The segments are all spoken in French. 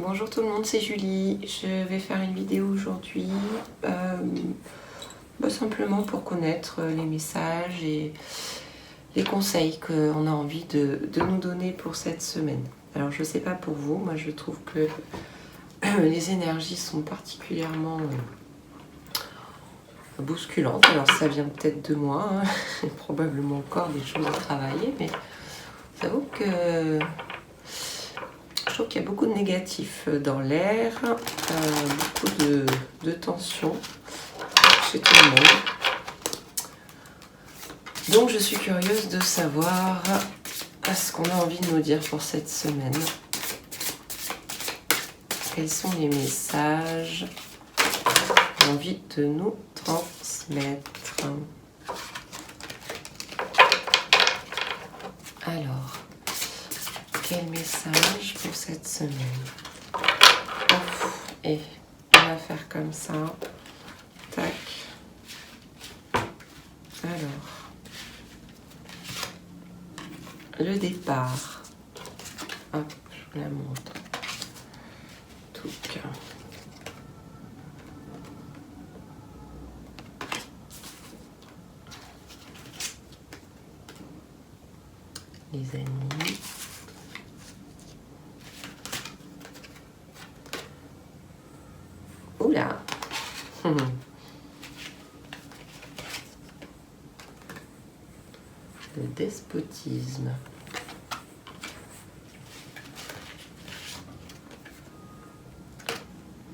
Bonjour tout le monde, c'est Julie. Je vais faire une vidéo aujourd'hui simplement pour connaître les messages et les conseils qu'on a envie de nous donner pour cette semaine. Alors je sais pas pour vous, moi je trouve que les énergies sont particulièrement bousculantes. Alors ça vient peut-être de moi, hein. J'ai probablement encore des choses à travailler, mais j'avoue que je trouve qu'il y a beaucoup de négatifs dans l'air, beaucoup de tension chez tout le monde. Donc je suis curieuse de savoir ce qu'on a envie de nous dire pour cette semaine. Quels sont les messages qu'on a envie de nous transmettre? Alors, quel message pour cette semaine? Et on va faire comme ça. Tac. Alors, le départ. Hop, je vous la montre. Tout cas. Les amis. Oula. Le despotisme.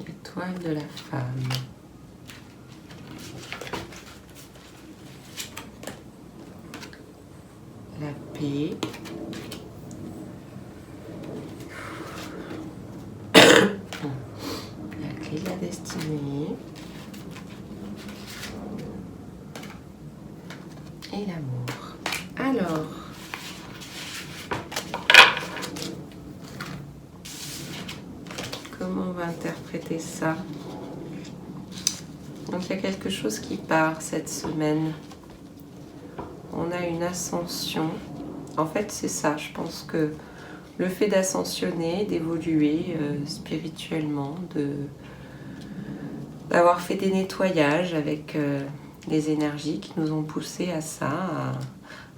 L'étoile de la femme. La paix. La clé de la destinée. Et l'amour. Alors, comment on va interpréter ça? Donc il y a quelque chose qui part cette semaine. On a une ascension. En fait, c'est ça. Je pense que le fait d'ascensionner, d'évoluer spirituellement, d'avoir fait des nettoyages avec les énergies qui nous ont poussé à ça,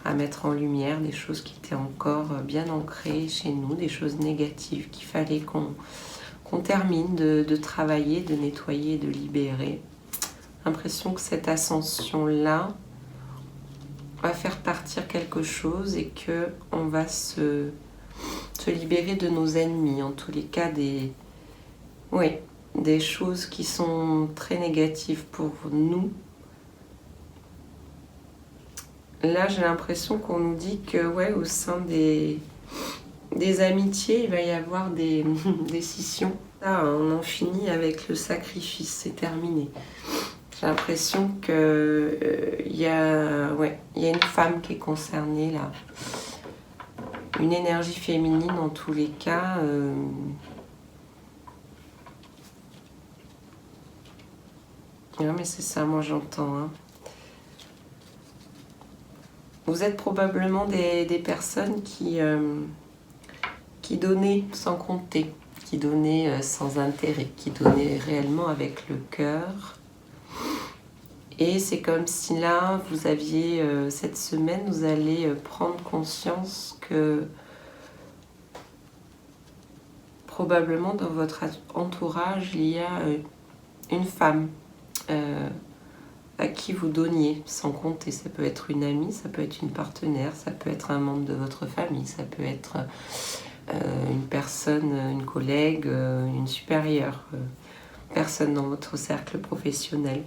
à mettre en lumière des choses qui étaient encore bien ancrées chez nous, des choses négatives qu'il fallait qu'on termine de travailler, de nettoyer, de libérer. L'impression que cette ascension-là va faire partir quelque chose et qu'on va se libérer de nos ennemis, en tous les cas des choses qui sont très négatives pour nous. Là, j'ai l'impression qu'on nous dit que au sein des amitiés, il va y avoir des scissions. Là, on en finit avec le sacrifice, c'est terminé. J'ai l'impression qu'il y a une femme qui est concernée là. Une énergie féminine en tous les cas. Non mais c'est ça, moi j'entends. Hein. Vous êtes probablement des personnes qui donnaient sans compter, qui donnaient sans intérêt, qui donnaient réellement avec le cœur. Et c'est comme si là, vous aviez, cette semaine, vous allez prendre conscience que probablement dans votre entourage, il y a une femme à qui vous donniez sans compter. Ça peut être une amie, ça peut être une partenaire, ça peut être un membre de votre famille, ça peut être une personne, une collègue, une supérieure, personne dans votre cercle professionnel.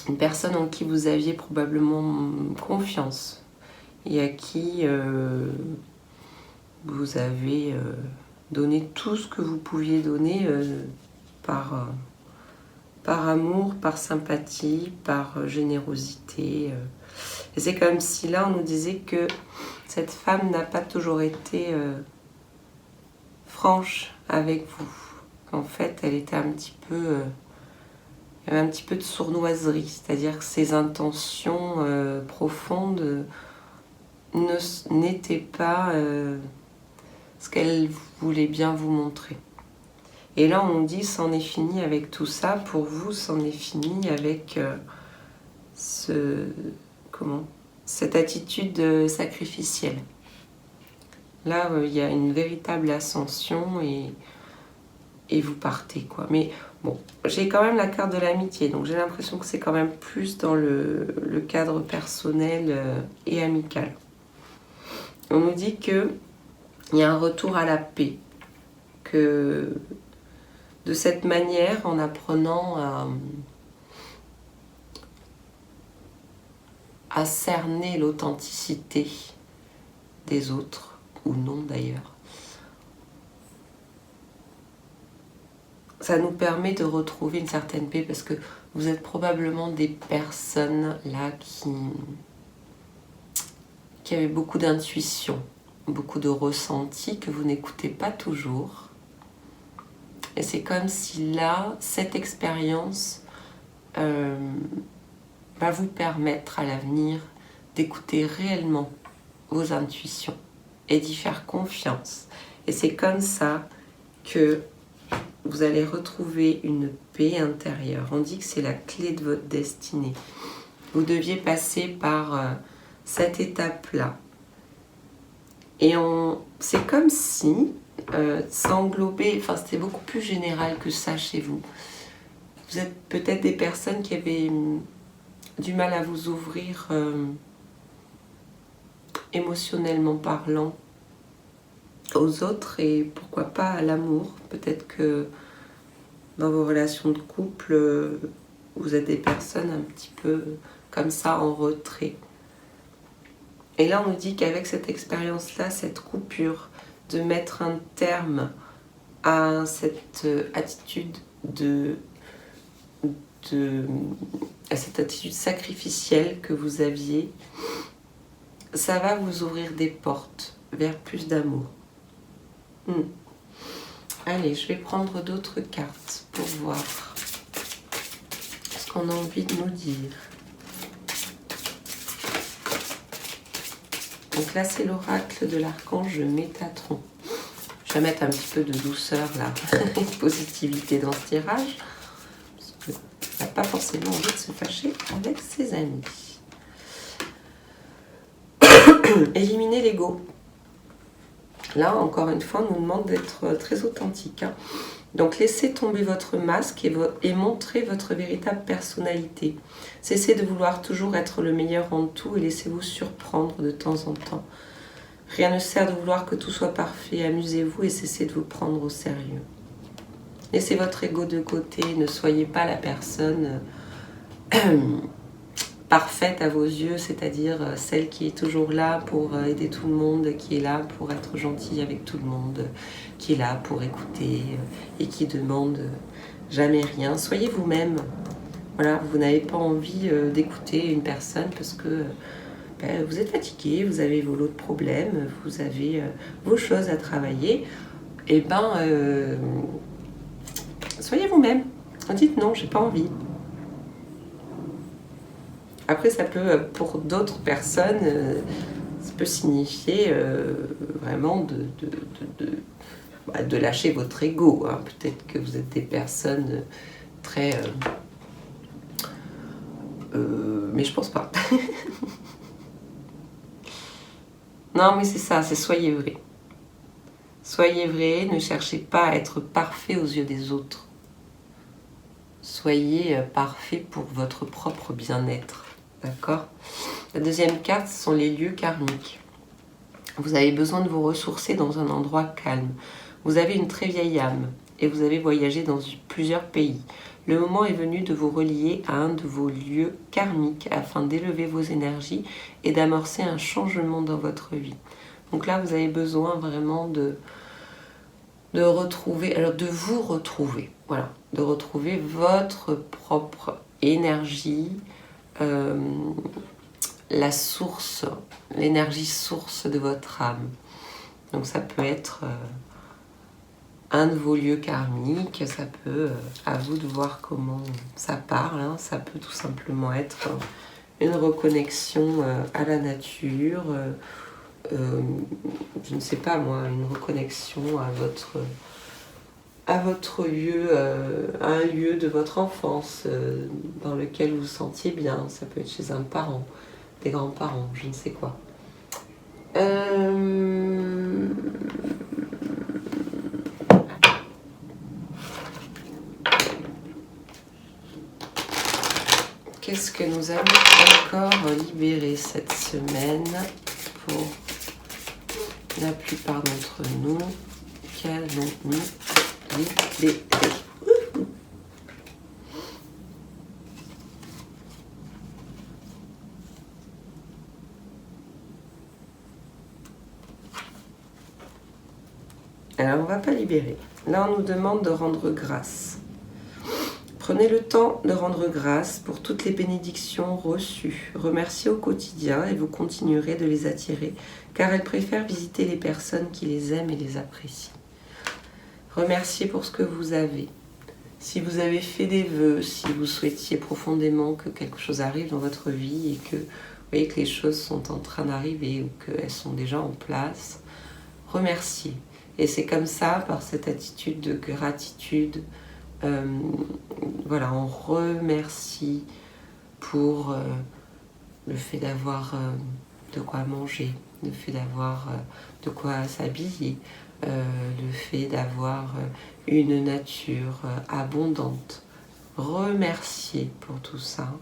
Une personne en qui vous aviez probablement confiance et à qui vous avez donné tout ce que vous pouviez donner par amour, par sympathie, par générosité. Et c'est comme si là on nous disait que cette femme n'a pas toujours été franche avec vous. Qu'en fait elle était un petit peu... il y avait un petit peu de sournoiserie, c'est-à-dire que ses intentions profondes n'étaient pas ce qu'elle voulait bien vous montrer. Et là, on nous dit, c'en est fini avec tout ça. Pour vous, c'en est fini avec cette attitude sacrificielle. Là, il y a une véritable ascension et vous partez, quoi. Mais bon, j'ai quand même la carte de l'amitié, donc j'ai l'impression que c'est quand même plus dans le cadre personnel et amical. On nous dit qu'il y a un retour à la paix, que de cette manière, en apprenant à cerner l'authenticité des autres, ou non d'ailleurs, ça nous permet de retrouver une certaine paix, parce que vous êtes probablement des personnes là qui avaient beaucoup d'intuition, beaucoup de ressenti que vous n'écoutez pas toujours. Et c'est comme si là, cette expérience va vous permettre à l'avenir d'écouter réellement vos intuitions et d'y faire confiance. Et c'est comme ça que vous allez retrouver une paix intérieure. On dit que c'est la clé de votre destinée. Vous deviez passer par cette étape-là. Et c'est comme si ça englobait, enfin c'était beaucoup plus général que ça chez vous. Vous êtes peut-être des personnes qui avaient du mal à vous ouvrir émotionnellement parlant aux autres et pourquoi pas à l'amour. Peut-être que dans vos relations de couple, vous êtes des personnes un petit peu comme ça en retrait. Et là, on nous dit qu'avec cette expérience-là, cette coupure, de mettre un terme à cette attitude à cette attitude sacrificielle que vous aviez, ça va vous ouvrir des portes vers plus d'amour. Allez, je vais prendre d'autres cartes pour voir ce qu'on a envie de nous dire. Donc là, c'est l'oracle de l'archange Métatron. Je vais mettre un petit peu de douceur là, et de positivité dans ce tirage, parce qu'on n'a pas forcément envie de se fâcher avec ses amis. Éliminer l'ego. Là, encore une fois, on nous demande d'être très authentique. Donc, laissez tomber votre masque et montrez votre véritable personnalité. Cessez de vouloir toujours être le meilleur en tout et laissez-vous surprendre de temps en temps. Rien ne sert de vouloir que tout soit parfait. Amusez-vous et cessez de vous prendre au sérieux. Laissez votre ego de côté. Ne soyez pas la personne parfaite à vos yeux, c'est-à-dire celle qui est toujours là pour aider tout le monde, qui est là pour être gentille avec tout le monde, qui est là pour écouter et qui demande jamais rien. Soyez vous-même. Voilà, vous n'avez pas envie d'écouter une personne parce que vous êtes fatigué, vous avez vos lots de problèmes, vous avez vos choses à travailler. Et soyez vous-même. Dites non, j'ai pas envie. Après, ça peut, pour d'autres personnes, ça peut signifier vraiment de lâcher votre ego. Hein. Peut-être que vous êtes des personnes très... mais je pense pas. Non, mais c'est ça, c'est soyez vrai. Soyez vrai, ne cherchez pas à être parfait aux yeux des autres. Soyez parfait pour votre propre bien-être. D'accord ? La deuxième carte, ce sont les lieux karmiques. Vous avez besoin de vous ressourcer dans un endroit calme. Vous avez une très vieille âme et vous avez voyagé dans plusieurs pays. Le moment est venu de vous relier à un de vos lieux karmiques afin d'élever vos énergies et d'amorcer un changement dans votre vie. Donc là, vous avez besoin vraiment de retrouver, alors de vous retrouver, voilà, de retrouver votre propre énergie, la source, l'énergie source de votre âme. Donc ça peut être un de vos lieux karmiques, ça peut, à vous de voir comment ça parle, hein. Ça peut tout simplement être une reconnexion à la nature, je ne sais pas moi, une reconnexion à à votre lieu, à un lieu de votre enfance dans lequel vous vous sentiez bien. Ça peut être chez un parent, des grands-parents, je ne sais quoi. Qu'est-ce que nous allons encore libérer cette semaine pour la plupart d'entre nous? Qu'allons-nous libérer? Alors, on ne va pas libérer. Là, on nous demande de rendre grâce. Prenez le temps de rendre grâce pour toutes les bénédictions reçues. Remerciez au quotidien et vous continuerez de les attirer, car elles préfèrent visiter les personnes qui les aiment et les apprécient. Remerciez pour ce que vous avez. Si vous avez fait des vœux, si vous souhaitiez profondément que quelque chose arrive dans votre vie et que vous voyez que les choses sont en train d'arriver ou qu'elles sont déjà en place, remerciez. Et c'est comme ça, par cette attitude de gratitude, voilà, on remercie pour le fait d'avoir de quoi manger, le fait d'avoir de quoi s'habiller, le fait d'avoir une nature abondante. Remerciez pour tout ça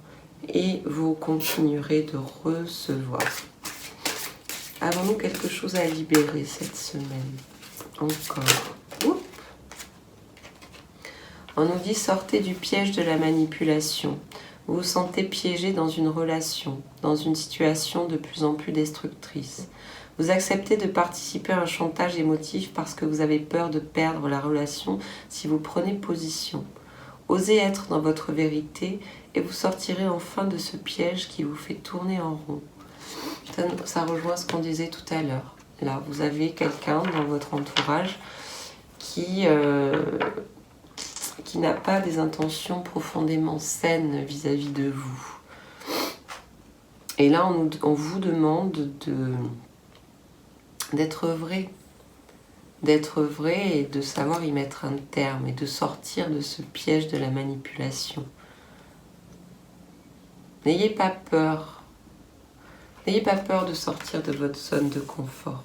et vous continuerez de recevoir. Avons-nous quelque chose à libérer cette semaine? Encore. Oups. On nous dit sortez du piège de la manipulation. Vous vous sentez piégé dans une relation, dans une situation de plus en plus destructrice. Vous acceptez de participer à un chantage émotif parce que vous avez peur de perdre la relation si vous prenez position. Osez être dans votre vérité et vous sortirez enfin de ce piège qui vous fait tourner en rond. Ça rejoint ce qu'on disait tout à l'heure. Là, vous avez quelqu'un dans votre entourage qui n'a pas des intentions profondément saines vis-à-vis de vous. Et là, on vous demande d'être vrai et de savoir y mettre un terme et de sortir de ce piège de la manipulation. N'ayez pas peur. N'ayez pas peur de sortir de votre zone de confort.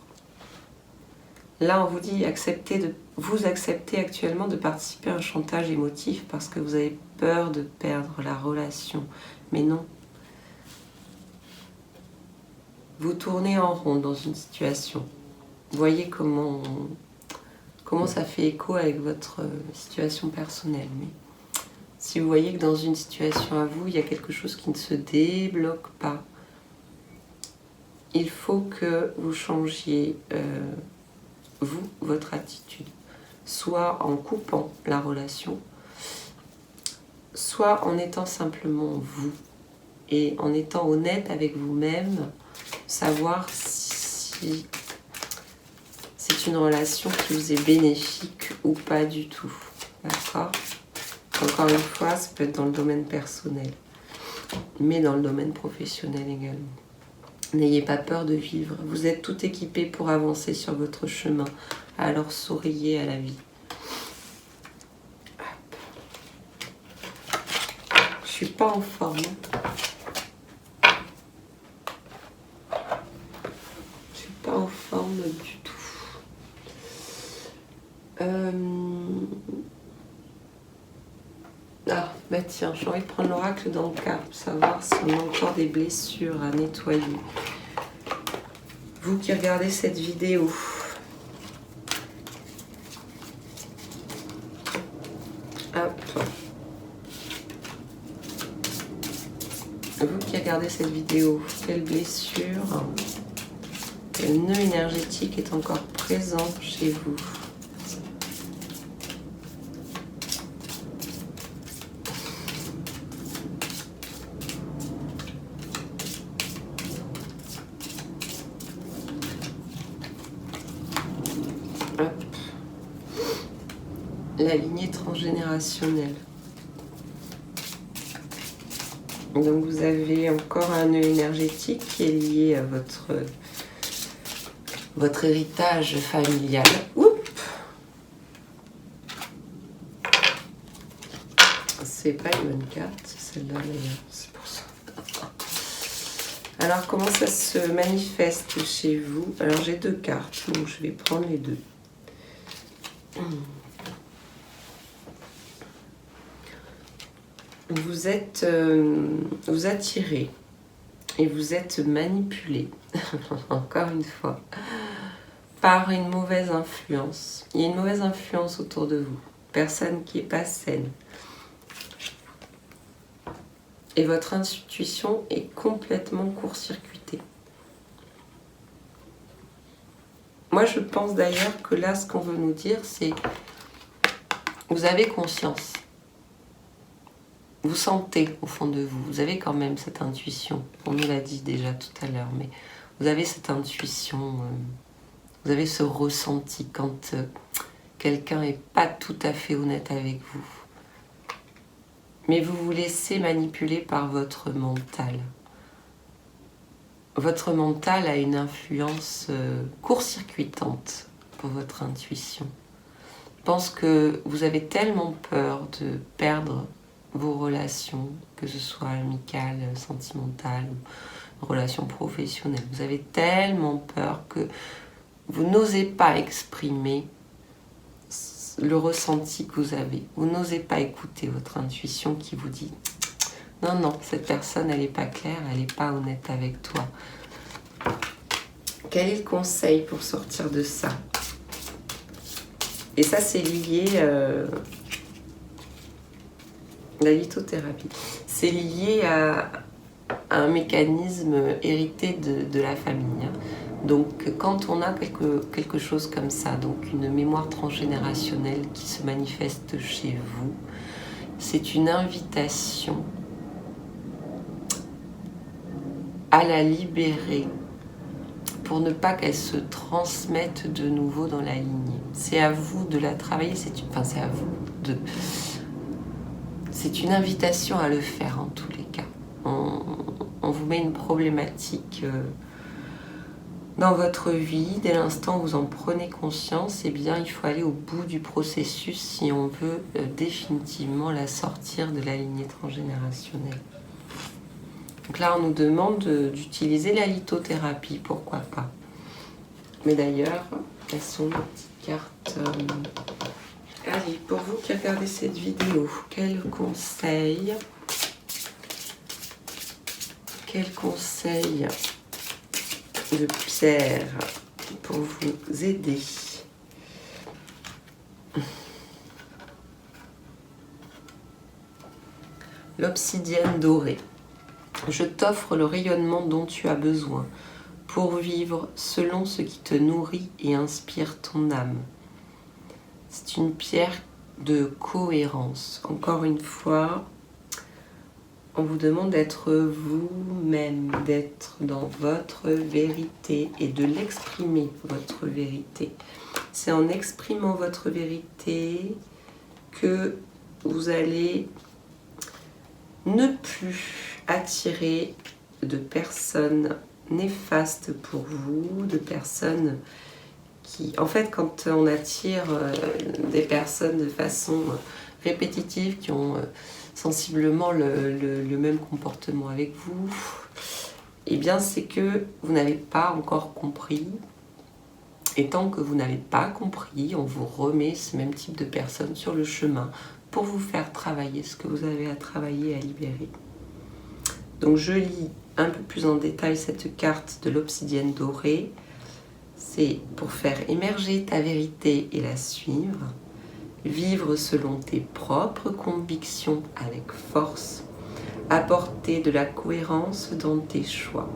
Là, on vous dit vous acceptez actuellement de participer à un chantage émotif parce que vous avez peur de perdre la relation. Mais non. Vous tournez en rond dans une situation. Voyez comment ça fait écho avec votre situation personnelle. Mais si vous voyez que dans une situation à vous, il y a quelque chose qui ne se débloque pas, il faut que vous changiez votre attitude, soit en coupant la relation, soit en étant simplement vous et en étant honnête avec vous-même, savoir si c'est une relation qui vous est bénéfique ou pas du tout. D'accord ? Encore une fois, ça peut être dans le domaine personnel, mais dans le domaine professionnel également. N'ayez pas peur de vivre. Vous êtes tout équipé pour avancer sur votre chemin. Alors souriez à la vie. Hop. Je suis pas en forme. Je suis pas en forme du tout. Ah, bah tiens, j'ai envie de prendre l'oracle dans le cas pour savoir si on a encore des blessures à nettoyer. Vous qui regardez cette vidéo, hop. Vous qui regardez cette vidéo, quelle blessure, quel nœud énergétique est encore présent chez vous? La lignée transgénérationnelle. Donc vous avez encore un nœud énergétique qui est lié à votre héritage familial. Oups. C'est pas une bonne carte, c'est celle-là d'ailleurs, c'est pour ça. Alors, comment ça se manifeste chez vous? Alors, j'ai 2 cartes, donc je vais prendre les 2. Vous êtes vous attirez et vous êtes manipulé, encore une fois, par une mauvaise influence. Il y a une mauvaise influence autour de vous, personne qui n'est pas saine. Et votre intuition est complètement court-circuitée. Moi, je pense d'ailleurs que là, ce qu'on veut nous dire, c'est vous avez conscience. Vous sentez au fond de vous. Vous avez quand même cette intuition. On nous l'a dit déjà tout à l'heure, mais vous avez cette intuition. Vous avez ce ressenti quand quelqu'un n'est pas tout à fait honnête avec vous. Mais vous vous laissez manipuler par votre mental. Votre mental a une influence court-circuitante pour votre intuition. Je pense que vous avez tellement peur de perdre vos relations, que ce soit amicales, sentimentales ou relations professionnelles. Vous avez tellement peur que vous n'osez pas exprimer le ressenti que vous avez. Vous n'osez pas écouter votre intuition qui vous dit « Non, non, cette personne, elle n'est pas claire, elle n'est pas honnête avec toi. » Quel est le conseil pour sortir de ça? Et ça, c'est lié... la lithothérapie. C'est lié à un mécanisme hérité de la famille. Donc quand on a quelque chose comme ça, donc une mémoire transgénérationnelle qui se manifeste chez vous, c'est une invitation à la libérer pour ne pas qu'elle se transmette de nouveau dans la lignée. C'est à vous de la travailler, c'est à vous de... C'est une invitation à le faire en tous les cas. On vous met une problématique dans votre vie. Dès l'instant où vous en prenez conscience, eh bien, il faut aller au bout du processus si on veut définitivement la sortir de la lignée transgénérationnelle. Donc là, on nous demande d'utiliser la lithothérapie, pourquoi pas. Mais d'ailleurs, elles sont les petites cartes... Allez, pour vous qui regardez cette vidéo, quel conseil de pierre pour vous aider? L'obsidienne dorée. Je t'offre le rayonnement dont tu as besoin pour vivre selon ce qui te nourrit et inspire ton âme. C'est une pierre de cohérence. Encore une fois, on vous demande d'être vous-même, d'être dans votre vérité et de l'exprimer, votre vérité. C'est en exprimant votre vérité que vous allez ne plus attirer de personnes néfastes pour vous, de personnes qui... En fait, quand on attire des personnes de façon répétitive, qui ont sensiblement le même comportement avec vous, eh bien, c'est que vous n'avez pas encore compris. Et tant que vous n'avez pas compris, on vous remet ce même type de personnes sur le chemin pour vous faire travailler ce que vous avez à travailler, à libérer. Donc, je lis un peu plus en détail cette carte de l'obsidienne dorée. C'est pour faire émerger ta vérité et la suivre, vivre selon tes propres convictions avec force, apporter de la cohérence dans tes choix.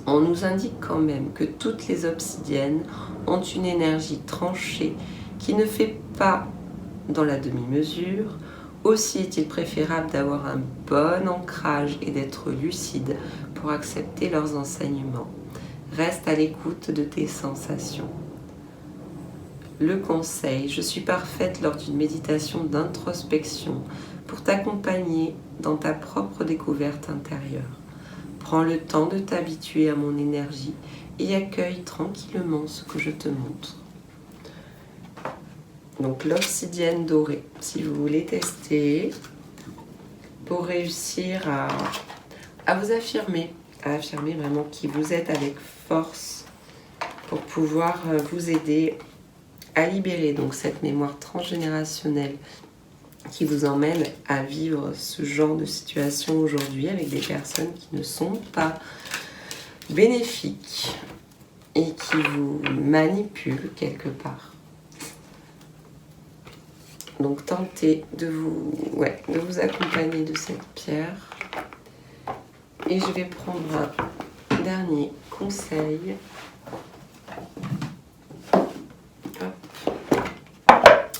On nous indique quand même que toutes les obsidiennes ont une énergie tranchée qui ne fait pas dans la demi-mesure. Aussi est-il préférable d'avoir un bon ancrage et d'être lucide pour accepter leurs enseignements. Reste à l'écoute de tes sensations. Le conseil, je suis parfaite lors d'une méditation d'introspection pour t'accompagner dans ta propre découverte intérieure. Prends le temps de t'habituer à mon énergie et accueille tranquillement ce que je te montre. Donc l'obsidienne dorée, si vous voulez tester, pour réussir à vous affirmer, à affirmer vraiment qui vous êtes avec force pour pouvoir vous aider à libérer donc cette mémoire transgénérationnelle qui vous emmène à vivre ce genre de situation aujourd'hui avec des personnes qui ne sont pas bénéfiques et qui vous manipulent quelque part. Donc tentez de vous accompagner de cette pierre. Et je vais prendre un dernier conseil.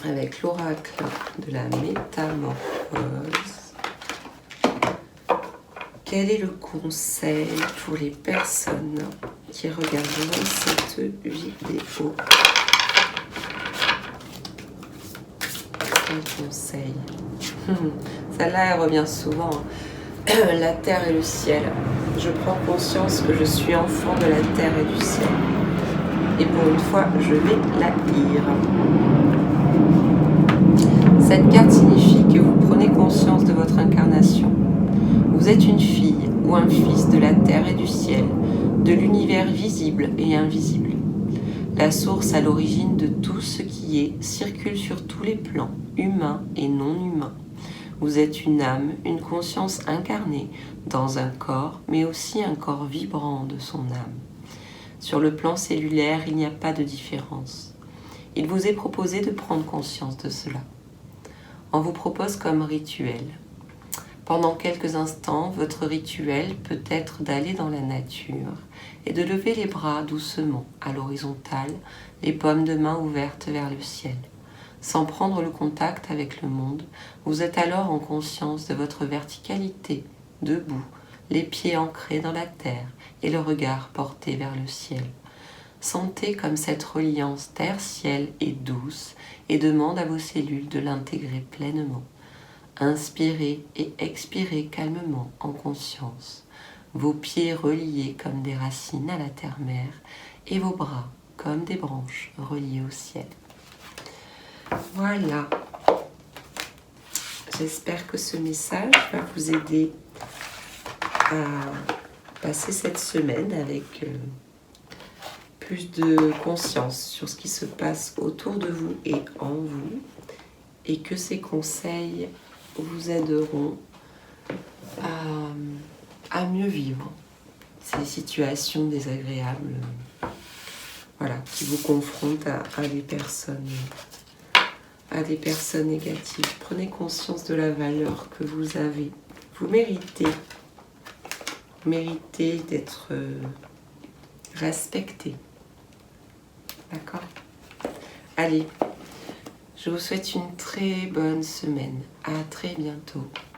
Avec l'oracle de la métamorphose. Quel est le conseil pour les personnes qui regarderont cette vidéo? Quel conseil? Celle-là, elle revient souvent. La terre et le ciel. Je prends conscience que je suis enfant de la terre et du ciel. Et pour une fois, je vais la lire. Cette carte signifie que vous prenez conscience de votre incarnation. Vous êtes une fille ou un fils de la terre et du ciel, de l'univers visible et invisible. La source à l'origine de tout ce qui est circule sur tous les plans, humains et non humains. Vous êtes une âme, une conscience incarnée dans un corps, mais aussi un corps vibrant de son âme. Sur le plan cellulaire, il n'y a pas de différence. Il vous est proposé de prendre conscience de cela. On vous propose comme rituel. Pendant quelques instants, votre rituel peut être d'aller dans la nature et de lever les bras doucement à l'horizontale, les paumes de main ouvertes vers le ciel. Sans prendre le contact avec le monde, vous êtes alors en conscience de votre verticalité, debout, les pieds ancrés dans la terre et le regard porté vers le ciel. Sentez comme cette reliance terre-ciel est douce et demande à vos cellules de l'intégrer pleinement. Inspirez et expirez calmement en conscience, vos pieds reliés comme des racines à la terre-mère et vos bras comme des branches reliées au ciel. Voilà. J'espère que ce message va vous aider à passer cette semaine avec plus de conscience sur ce qui se passe autour de vous et en vous, et que ces conseils vous aideront à mieux vivre ces situations désagréables, qui vous confrontent à des personnes négatives. Prenez conscience de la valeur que vous avez. Vous méritez d'être respecté. D'accord? Allez, je vous souhaite une très bonne semaine. À très bientôt.